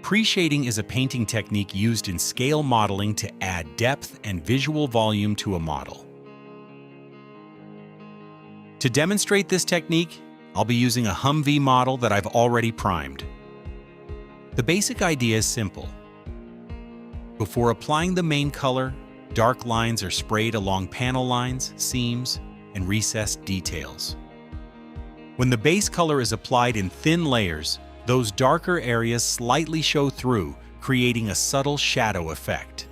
Pre-shading is a painting technique used in scale modeling to add depth and visual volume to a model. To demonstrate this technique, I'll be using a Humvee model that I've already primed. The basic idea is simple. Before applying the main color, dark lines are sprayed along panel lines, seams, and recessed details. When the base color is applied in thin layers, those darker areas slightly show through, creating a subtle shadow effect.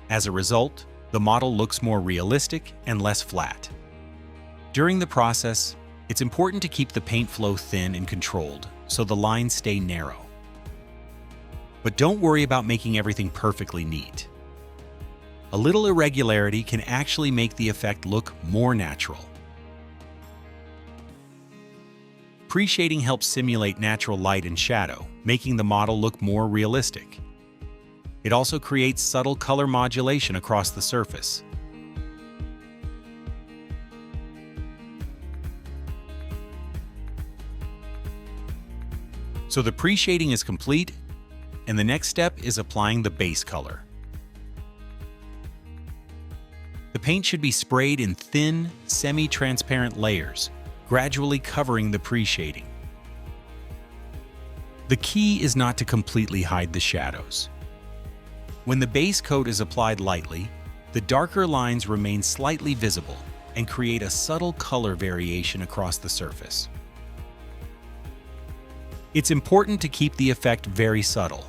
As a result, the model looks more realistic and less flat. During the process, it's important to keep the paint flow thin and controlled, so the lines stay narrow. But don't worry about making everything perfectly neat. A little irregularity can actually make the effect look more natural. Pre-shading helps simulate natural light and shadow, making the model look more realistic. It also creates subtle color modulation across the surface. So the pre-shading is complete, and the next step is applying the base color. The paint should be sprayed in thin, semi-transparent layers, gradually covering the pre-shading. The key is not to completely hide the shadows. When the base coat is applied lightly, the darker lines remain slightly visible and create a subtle color variation across the surface. It's important to keep the effect very subtle.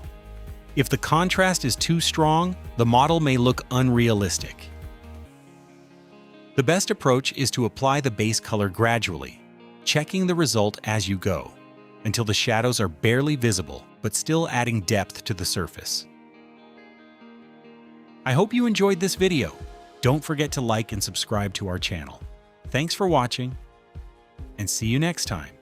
If the contrast is too strong, the model may look unrealistic. The best approach is to apply the base color gradually, checking the result as you go, until the shadows are barely visible but still adding depth to the surface. I hope you enjoyed this video. Don't forget to like and subscribe to our channel. Thanks for watching, and see you next time.